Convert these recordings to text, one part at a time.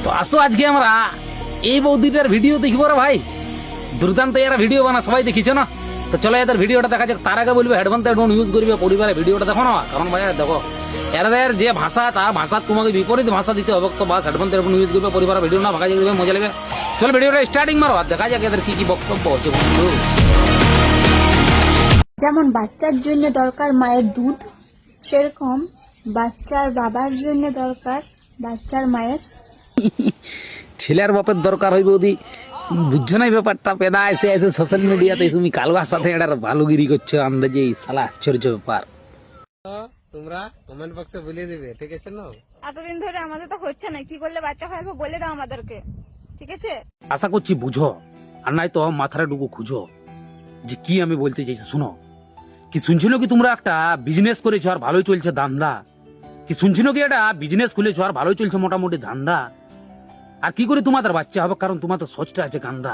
তো আসো আজকে আমরা এই বৌদিটার ভিডিও দেখবো রে ভাই। দুর্দান্ত এরা ভিডিও বানা, সবাই দেখিছো না? তো চলো এদের ভিডিওটা দেখা যাক। তার আগে বলবে হেডফোন হেডফোন ইউজ করবে, পরিবারের ভিডিওটা দেখো না, কারণ ভাই দেখো এদের যে ভাষা, তার ভাষা তোমাকে বিপরীত ভাষা দিতে হবে, তো বাস হেডফোন হেডফোন ইউজ করবে, পরিবারের ভিডিও না ভাগা যাবে, মজা লাগবে। চলো ভিডিওটা স্টার্টিং মারো, আর দেখা যাক এদের কি কি বক্তব্য হচ্ছে। যেমন বাচ্চার জন্য দরকার মায়ের দুধ, সেরকম বাচ্চার বাবার জন্য দরকার বাচ্চার মায়ের। ছেলের বাপের দরকার হইবে ওদি, বুঝছো না ব্যাপারটা? পেদা এসে এসে সোশ্যাল মিডিয়াতে তুমি কালুয়ার সাথে এটার ভালোগিরি করছো, আন্দাজে সালা আশ্চর্য ব্যাপার। তোমরা কমেন্ট বক্সে বলে দিবে, ঠিক আছে না? এতদিন ধরে আমাদের তো হচ্ছে না, কি করলে বাচ্চা হয় বলে দাও আমাদেরকে, ঠিক আছে? আশা করছি বুঝো, আর নাই তো মাথাটা ডুকু খুঁজো যে কি আমি বলতে চাইছি। শুনো, কি শুনছিল কি তোমরা একটা বিজনেস করেছো আর ভালোই চলছে ধান্দা? কি শুনছিল কি একটা বিজনেস খুলেছো আর ভালোই চলছে মোটামুটি ধান্দা? আর কি করে তোমাদের বাচ্চা হবে? কারণ তোমাদের সোচটা আছে গান্দা।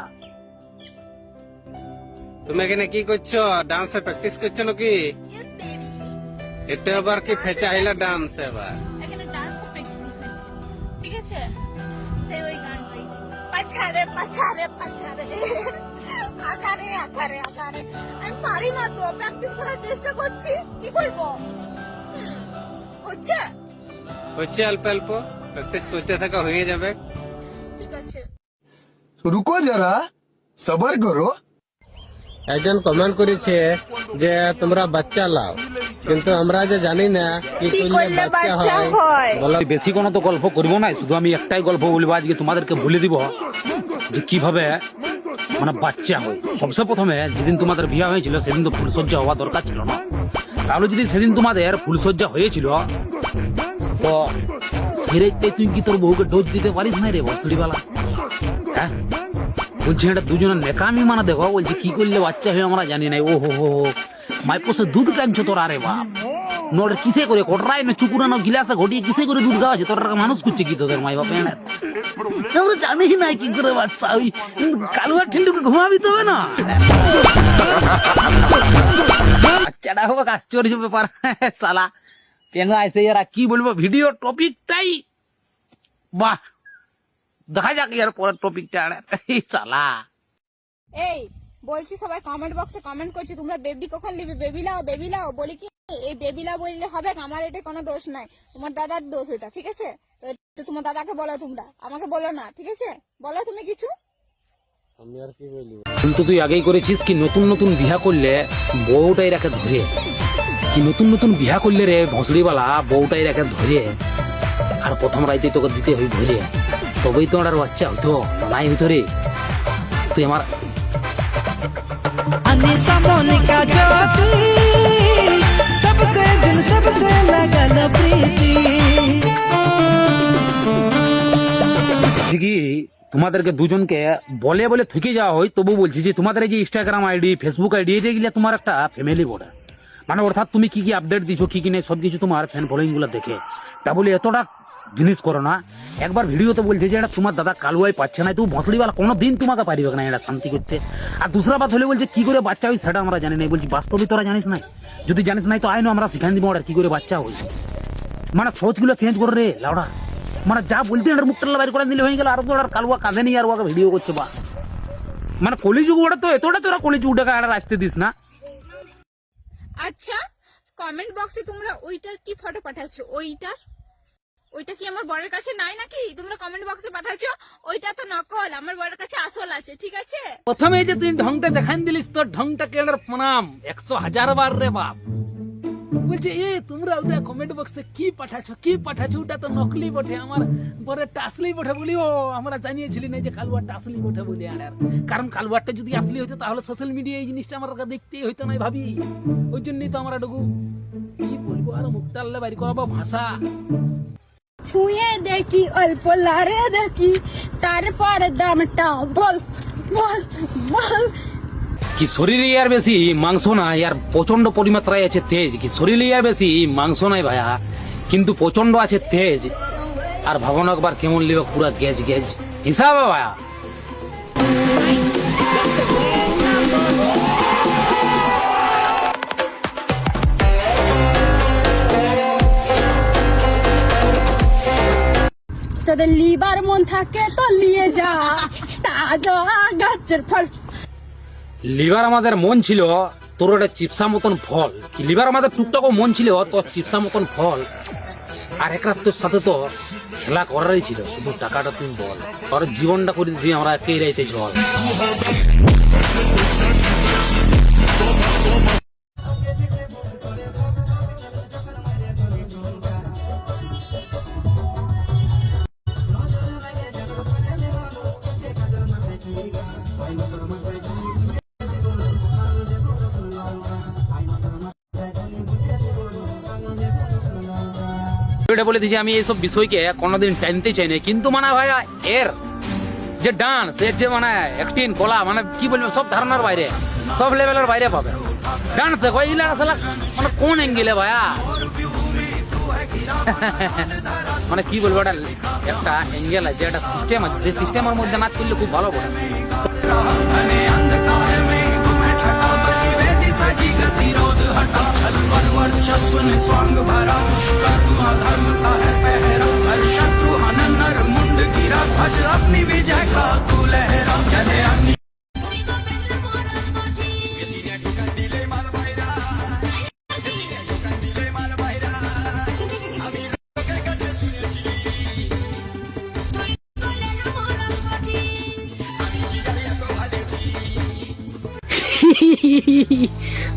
তুমি এখানে কি করছো? ডান্সে প্র্যাকটিস করছো নাকি? এটা আবার কি ফেচাইলা ডান্স? এবার এখানে ডান্স প্র্যাকটিস হচ্ছে, ঠিক আছে? সেই ওই গানটাই পাছারে পাছারে পাছারে আকারে আকারে আকারে। আমি পারি না তো, প্র্যাকটিস করার চেষ্টা করছি, কি করব? হচ্ছে হচ্ছে অল্প অল্প প্র্যাকটিস করতে থাকা, হয়ে যাবে। ঠিক আছে। रुको जरा सबर करो। একজন কমেন্ট করেছে যে তোমরা বাচ্চা লাও, কিন্তু আমরা যে জানি না কি করলে বাচ্চা হয়। বলো বেশি কোনো তো গল্প করবো না, শুধু আমি একটাই গল্প বলবো আজকে তোমাদেরকে, বলে দিব যে কিভাবে মানে বাচ্চা হয়। সবচেয়ে প্রথমে যেদিন তোমাদের বিয়ে হয়েছিল সেদিন তো ফুলসজ্জা হওয়া দরকার ছিল না? তাহলে যদি সেদিন তোমাদের ফুলসজ্জা হয়েছিল, তো সেরেতে তুই কি তোর বউকে ডোজ দিতে পারিস না রে বস্তুরিওয়ালা? হ্যাঁ বলছি, এটা দুজনের নেকামি মানে দেখো, বলছি কি করলে বাচ্চা হয়ে আমরা জানি নাই। ও হো হো মাই পোষে দুধ টানছো তোর? আরে বাপ, নোট কিসে করে কোটরাই না চুকুরানো গিলাসে ঘটিয়ে কিসে করে দুধ খাওয়াছে? তোর মানুষ করছে কি তোদের মাই বাপ? আমরা জানি না কি করে বাচ্চা ওই কালুয়ার ঠিন্ডুকে ঘুমাবি তবে না বাচ্চাটা হবে। আশ্চর্য ব্যাপার সালা পেঙ্গা এসে এরা কি বলবো, ভিডিও টপিকটাই বাহ। দেখা যাক এর পরের টপিকটা সালা। এই বলছি, সবাই কমেন্ট বক্সে কমেন্ট করছে তোমরা বেবি কখন নেবে, বেবি লাও বেবি লাও। বলি কি এই বেবি লাও বললে হবে? আমার এটা কোনো দোষ নাই, তোমার দাদার দোষ এটা, ঠিক আছে? তো তোমার দাদাকে বলো, তোমরা আমাকে বলো না, ঠিক আছে? বলো তুমি কিছু। আমি আর কি বলি? কিন্তু তুই আগেই করেছিস কি নতুন নতুন বিহা করলে বউটাই রাখে ধরে, কি নতুন নতুন বিহা করলে রে ভসড়িওয়ালা বউটাই রাখে ধরে, আর প্রথম রাইতে তোকে দিতে হই ধরে, তবেই তো আমার বাচ্চা হইতো, নাই হইতো রে। তুই আমার কি তোমাদেরকে দুজনকে বলে বলে থেকে যাওয়া হয়, তবু বলছি যে তোমাদের এই যে ইনস্টাগ্রাম আইডি, ফেসবুক আইডি, এটা গেলে তোমার একটা ফ্যামিলি বোর্ডার, মানে অর্থাৎ তুমি কি কি আপডেট দিছো, কি কি নেই সবকিছু তোমার ফ্যান ফলোইং গুলো দেখে। তা বলে এতটা জিনিস করো না। একবার ভিডিওতে বলছে যে এটা তোমার দাদা কালুয়াই পাচ্ছে না, তো ভসড়িওয়ালা কোনো দিন তোমাকে পারিবে না এটা শান্তি করতে। আর দুসরা বাত হলে বলছে কি করে বাচ্চা হয় সেটা আমরা জানি নাই। বলছি বাস্তবে তোরা জানিস নাই? যদি জানিস নাই তো আইনো আমরা শিখান দিব ওরা কি করে বাচ্চা হয়। মানে সোচগুলো চেঞ্জ করে রে লাউডা, মানে যা বলতে এটার মুখটা বাইর করে দিলে হয়ে গেল। আর তো ওর কালুয়া কাঁদে নি আর ওকে ভিডিও করছে বা, মানে কলিযুগ ওটা তো এতটা তোরা কলিযুগটাকে আর আসতে দিস না। আচ্ছা, কমেন্ট বক্সে তোমরা ওইটার কি ফটো পাঠাচ্ছো? ওইটা কি আমার বরের কাছে নাই নাকি? তোমরা কমেন্ট বক্সে পাঠাচ্ছো ওইটা তো নকল, আমার বরের কাছে আসল আছে, ঠিক আছে? প্রথমে যে তুই ঢংটা দেখান দিলিস, তোর ঢংটা কেনার প্রণাম 100,000 বার রে বাপ। বলছে এ তোমরা ওটা কমেন্ট বক্সে কি পাঠাচ্ছ ওটা তো নকলি বটে, আমার বরেরটা আসলেই বটে। বলি ও আমরা জানিয়েছিলি না যে কালুয়ারটা আসলেই বটে বলে। আর কারণ কালুয়ারটা যদি আসলেই হতো তাহলে সোশ্যাল মিডিয়ায় এই জিনিসটা আমার দেখতেই হইতো না ভাবি। ওই জন্যই তো আমরা ডুগু কি বলবো, আর মুখটা আল্লাহ বাইর করাবো ভাষা। ছুঁয়ে দেখি অল্প লারে দেখি, তারপর দামটা বল বল বল। কি শরীরে আর বেশি মাংস না, আর প্রচন্ড পরিমাত্রায় আছে তেজ। কি শরীরে আর বেশি মাংস নাই ভাইয়া, কিন্তু প্রচন্ড আছে তেজ। আর ভাবনা একবার কেমন লিবে পুরা গেজ গেজ হিসাবে ভাইয়া। তো যাদের লিবার মন থাকে তো নিয়ে যা তাজা গাছের ফল। লিভার আমাদের মন ছিল তোর একটা চিপসা মতন ফল, কি লিভার আমাদের টুকটাকও মন ছিল তোর চিপসা মতন ফল। আর এক রাত তোর সাথে তো খেলা করারই ছিল, শুধু টাকাটা তুই বল, তোর জীবনটা করে দিবি আমরা একই রাইতে জল। এটা বলে দিয়েছি আমি এইসব বিষয়কে কোনোদিন টানতে চাই না, কিন্তু মানে ভাই এর যে ডান্স, এর যে মানে অ্যাক্টিং কলা, মানে কি বলবো, সব ধারণার বাইরে, সব লেভেলের বাইরে পাবে। ডান্স দেখো এইগুলা আসলে মানে কোন অ্যাঙ্গেলে ভাইয়া মানে কি বলবো, এটা একটা অ্যাঙ্গেল আছে, একটা সিস্টেম আছে, সেই সিস্টেমের মধ্যে নাচ করলে খুব ভালো করে।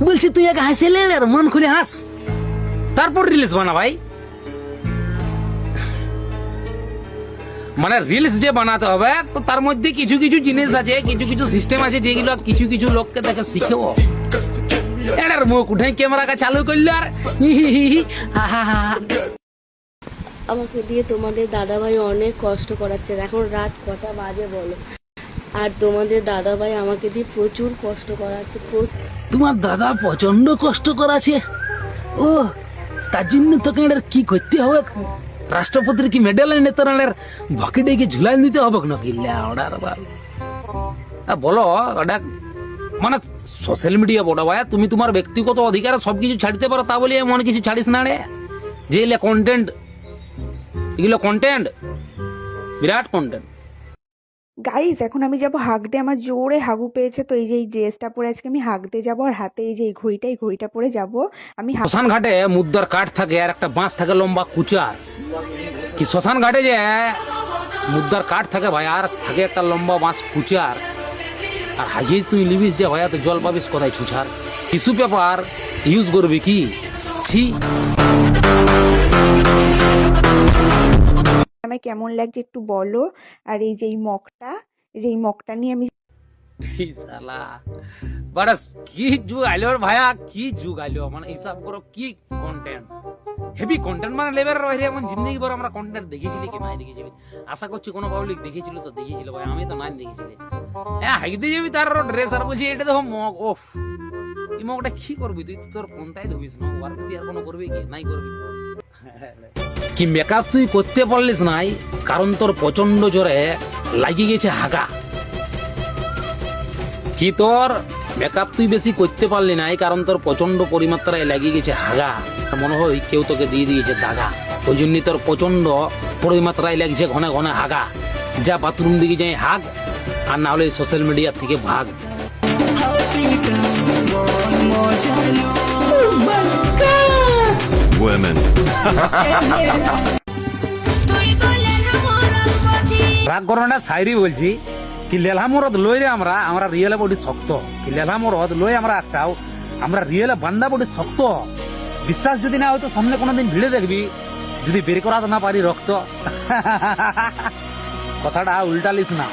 বলছি তুই এক হাসিলে আর মন খুলে হাস, তারপর রিলস বানা ভাই। মানে রিলস যে বানাতে হবে তো তার মধ্যে কিছু কিছু জিনিস আছে, কিছু কিছু সিস্টেম আছে যেগুলো কিছু কিছু লোককে দেখে শিখেও। এটার মুখ উঠে ক্যামেরাটা চালু করলো আর আমাকে দিয়ে তোমাদের দাদাভাই অনেক কষ্ট করাচ্ছে। এখন রাত কটা বাজে বলো? আর তোমাদের দাদাভাই আমাকে দিয়ে প্রচুর কষ্ট করাচ্ছে। তোমার দাদা প্রচন্ড কষ্ট করাছে, ও তার জন্য তোকে এটার কি করতে হবে? রাষ্ট্রপতির কি মেডেল এনে তোর ভকেটে গিয়ে ঝুলাই দিতে হবে নাকি? বলো, ওটা মানে সোশ্যাল মিডিয়া বড় ভাই, তুমি তোমার ব্যক্তিগত অধিকারে সবকিছু ছাড়তে পারো, তা বলে এমন কিছু ছাড়িস না রে। যে কন্টেন্ট, এগুলো কন্টেন্ট, বিরাট কন্টেন্ট। গাইজ এখন আমি যাব হাঁকতে, আমার জোরে হাগু পেয়েছে, তো এই যে এই ড্রেসটা পরে আজকে আমি হাঁকতে যাবো, আর হাতে এই যে এই ঘড়িটা পরে যাব আমি। শ্মশান ঘাটে মুদ্রার কাঠ থাকে আর একটা বাঁশ থাকে লম্বা কুচার, কি শ্মশান ঘাটে যে মুদ্রার কাঠ থাকে ভাই, আর থাকে একটা লম্বা বাঁশ কুচার, আর হাগিয়ে তুই লিবিস যে ভাইয়া, তো জল পাবিস কোথায় ছুছার? টিস্যু পেপার ইউজ করবি কি? ছি। আমায় কেমন লাগছে একটু বলো। আর এই যে এই মগটা নিয়ে আমি কি যুগ আইলো ভাইয়া, কি যুগ আইলো, মানে হিসাব করো কি কন্টেন্ট, হেভি কন্টেন্ট, মানে লেভেলের বাইরে এমন জিন্দগি ভর আমরা কন্টেন্ট দেখেছিলি কি নাই দেখেছিলি? আশা করছি কোনো পাবলিক দেখেছিল, তো দেখেছিল ভাই, আমি তো নাই দেখেছিলি। হাইতে যাবি তার ড্রেস আর বলছি এটা দেখো মগ, ওফ এই মগটা কি করবি তুই? তোর কোনটাই ধুবিস না, ওর বেশি আর কোনো করবি কি নাই করবি? কি মেকআপ তুই করতে পারলিস নাই, কারণ তোর প্রচন্ড জোরে লাগি গেছে হাগা। কি তোর মেকআপ তুই বেশি করতে পারলি নাই, কারণ তোর প্রচন্ড পরিমাত্রায় লাগিয়ে গেছে হাগা। মনে হয় কেউ তোকে দিয়ে দিয়েছে দাগা, ওই জন্য তোর প্রচন্ড পরিমাত্রায় লাগছে ঘনে ঘনে হাগা। যা বাথরুম দিকে যাই হাগ, আর না হলে সোশ্যাল মিডিয়া থেকে ভাগ। রাগ করো না, শায়রি বলছি কি লেলহা মরদ লই রে আমরা রিয়েলে বডি শক্ত, কি লেলহা মরদ লই আমরা একটাও, আমরা রিয়েলে বান্দা বডি শক্ত। বিশ্বাস যদি না হয়তো সামনে কোনোদিন ভিড়ে দেখবি, যদি বের করা না পারি রক্ত। কথাটা উল্টালিস না।